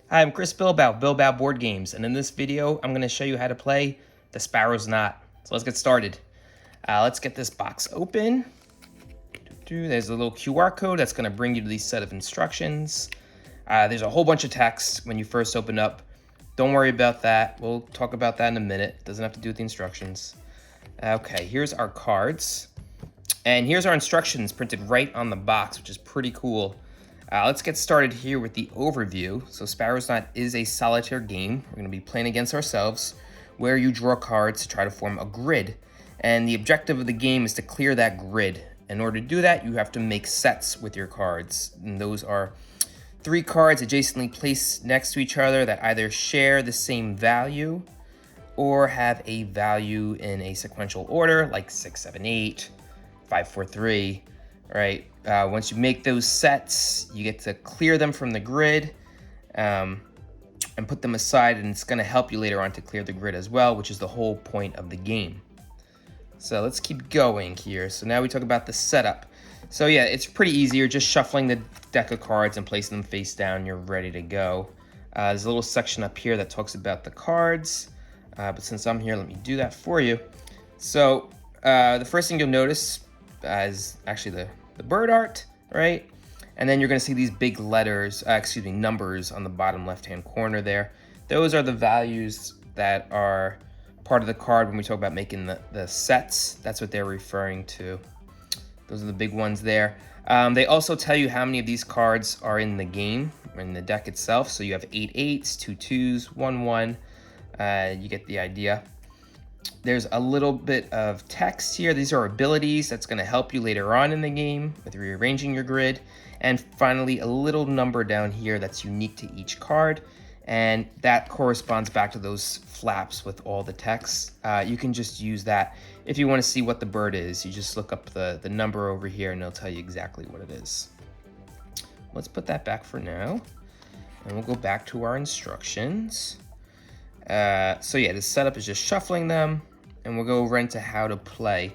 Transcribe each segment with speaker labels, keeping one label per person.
Speaker 1: Hi, I'm Chris Bilbao, Bilbao Board Games, and in this video, I'm going to show you how to play the Sparrow's Knot. So let's get started. Let's get this box open. There's a little QR code that's going to bring you to these set of instructions. There's a whole bunch of text when you first open up. Don't worry about that. We'll talk about that in a minute. Doesn't have to do with the instructions. Okay, here's our cards. And here's our instructions printed right on the box, which is pretty cool. Let's get started here with the overview. So Sparrow's Knot is a solitaire game. We're going to be playing against ourselves, where you draw cards to try to form a grid. And the objective of the game is to clear that grid. In order to do that, you have to make sets with your cards. And those are 3 cards adjacently placed next to each other that either share the same value or have a value in a sequential order, like 6, 7, 8, 5, 4, 3. Right. Once you make those sets, you get to clear them from the grid and put them aside, and it's going to help you later on to clear the grid as well, which is the whole point of the game. So let's keep going here. So now we talk about the setup. So yeah, it's pretty easy. You're just shuffling the deck of cards and placing them face down. You're ready to go. There's a little section up here that talks about the cards, but since I'm here, let me do that for you. So the first thing you'll notice is actually the bird art, right? And then you're going to see these big letters, numbers on the bottom left-hand corner there. Those are the values that are part of the card when we talk about making the sets. That's what they're referring to. Those are the big ones there. They also tell you how many of these cards are in the game, or in the deck itself. So you have 8 8s, 2 2s, 1 1. You get the idea. There's a little bit of text here. These are abilities that's going to help you later on in the game with rearranging your grid. And finally, a little number down here that's unique to each card. And that corresponds back to those flaps with all the text. You can just use that if you want to see what the bird is. You just look up the number over here and it'll tell you exactly what it is. Let's put that back for now. And we'll go back to our instructions. So yeah, the setup is just shuffling them, and we'll go right into how to play.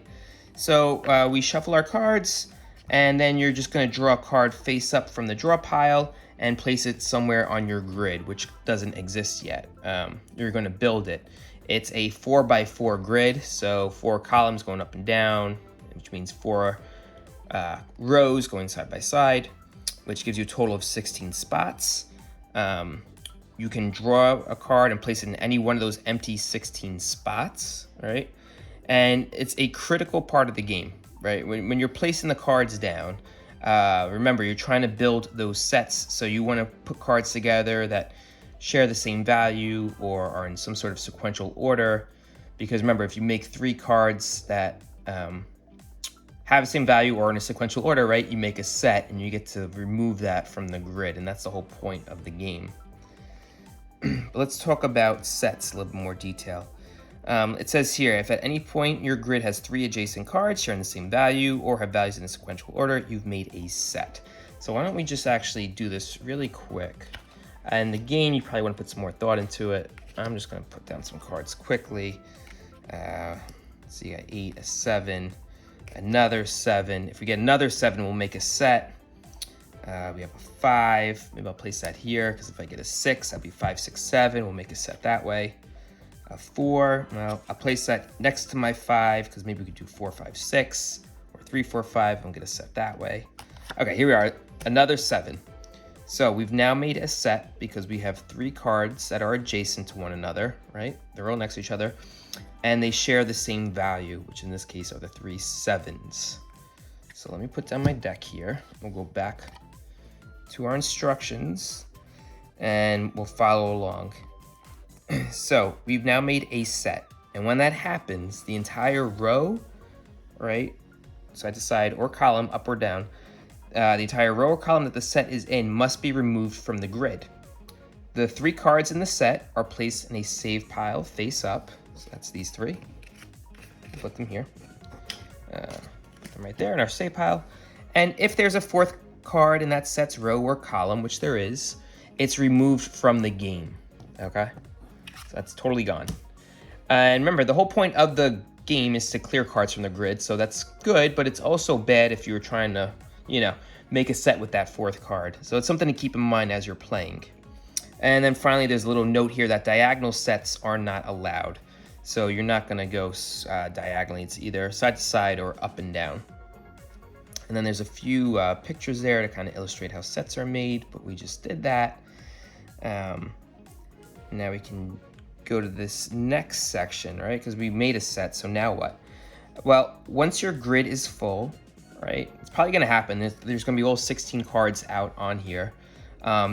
Speaker 1: So we shuffle our cards, and then you're just going to draw a card face up from the draw pile and place it somewhere on your grid, which doesn't exist yet. You're going to build it. It's a 4x4 grid, so 4 columns going up and down, which means 4 rows going side by side, which gives you a total of 16 spots. You can draw a card and place it in any one of those empty 16 spots, right? And it's a critical part of the game, right? When you're placing the cards down, remember, you're trying to build those sets, so you want to put cards together that share the same value or are in some sort of sequential order. Because remember, if you make 3 cards that have the same value or in a sequential order, right, you make a set and you get to remove that from the grid, and that's the whole point of the game. But let's talk about sets in a little bit more detail. It says here, if at any point your grid has 3 adjacent cards sharing the same value or have values in a sequential order, you've made a set. So why don't we just actually do this really quick. And the game, you probably want to put some more thought into it. I'm just going to put down some cards quickly. So you got 8, a 7, another 7. If we get another 7, we'll make a set. We have a 5. Maybe I'll place that here, because if I get a 6, that'd be 5, 6, 7. We'll make a set that way. A 4. Well, I'll place that next to my 5, because maybe we could do 4, 5, 6, or 3, 4, 5, and get a set that way. Okay, here we are. Another 7. So we've now made a set because we have 3 cards that are adjacent to one another, right? They're all next to each other, and they share the same value, which in this case are the 3 7s. So let me put down my deck here. We'll go back to our instructions and we'll follow along. So we've now made a set, and when that happens, the entire row, right, side to side or column, up or down, the entire row or column that the set is in must be removed from the grid. The 3 cards in the set are placed in a save pile face up. So that's these 3. Put them here. Put them right there in our save pile. And if there's a 4th card in that set's row or column, which there is, it's removed from the game. Okay? So that's totally gone. And remember, the whole point of the game is to clear cards from the grid, so that's good, but it's also bad if you're trying to, make a set with that 4th card. So it's something to keep in mind as you're playing. And then finally, there's a little note here that diagonal sets are not allowed. So you're not gonna go diagonally. It's either side to side or up and down. And then there's a few pictures there to kind of illustrate how sets are made, but we just did that. Now we can go to this next section, right? Because we made a set, so now what? Well, once your grid is full, right? It's probably gonna happen. There's gonna be all 16 cards out on here.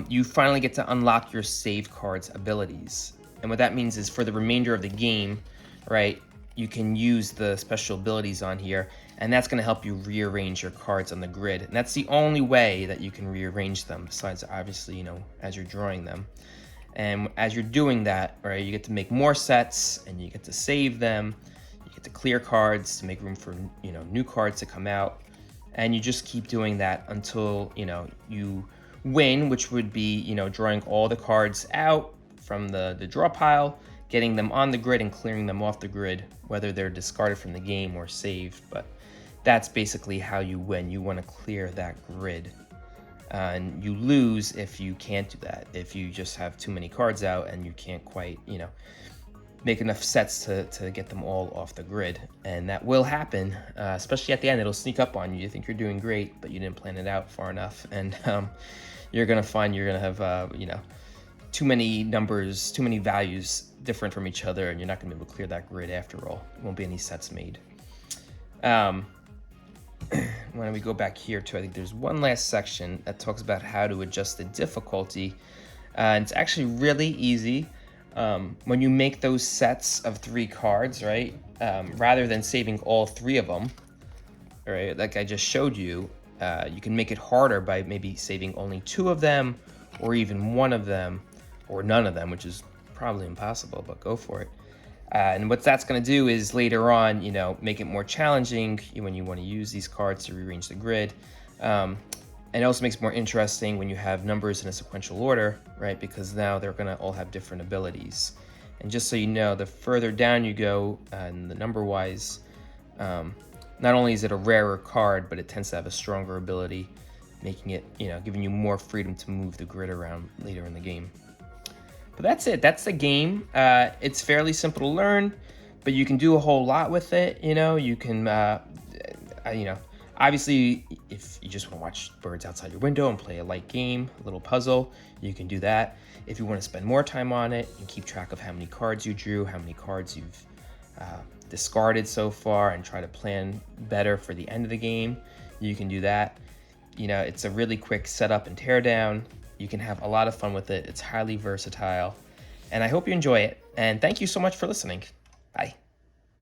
Speaker 1: You finally get to unlock your save cards abilities. And what that means is for the remainder of the game, right, you can use the special abilities on here, and that's gonna help you rearrange your cards on the grid. And that's the only way that you can rearrange them, besides obviously, you know, as you're drawing them. And as you're doing that, right, you get to make more sets and you get to save them. You get to clear cards to make room for, you know, new cards to come out. And you just keep doing that until, you know, you win, which would be, you know, drawing all the cards out from the draw pile, getting them on the grid and clearing them off the grid, whether they're discarded from the game or saved. But that's basically how you win. You want to clear that grid. And you lose if you can't do that, if you just have too many cards out and you can't quite, you know, make enough sets to get them all off the grid. And that will happen, especially at the end. It'll sneak up on you. You think you're doing great, but you didn't plan it out far enough. And you're going to find you're going to have, you know, too many numbers, too many values different from each other, and you're not going to be able to clear that grid after all. There won't be any sets made. Why don't we go back here to, I think there's one last section that talks about how to adjust the difficulty. And it's actually really easy. When you make those sets of 3 cards, right, rather than saving all 3 of them, right, like I just showed you, you can make it harder by maybe saving only 2 of them, or even 1 of them, or none of them, which is probably impossible, but go for it. And what that's going to do is later on, you know, make it more challenging when you want to use these cards to rearrange the grid. And it also makes it more interesting when you have numbers in a sequential order, right? Because now they're going to all have different abilities. And just so you know, the further down you go, and the number-wise, not only is it a rarer card, but it tends to have a stronger ability, making it, you know, giving you more freedom to move the grid around later in the game. But that's it. That's the game. It's fairly simple to learn, but you can do a whole lot with it. You know, you can, you know, obviously, if you just want to watch birds outside your window and play a light game, a little puzzle, you can do that. If you want to spend more time on it and keep track of how many cards you drew, how many cards you've discarded so far, and try to plan better for the end of the game, you can do that. You know, it's a really quick setup and teardown. You can have a lot of fun with it. It's highly versatile. And I hope you enjoy it. And thank you so much for listening. Bye.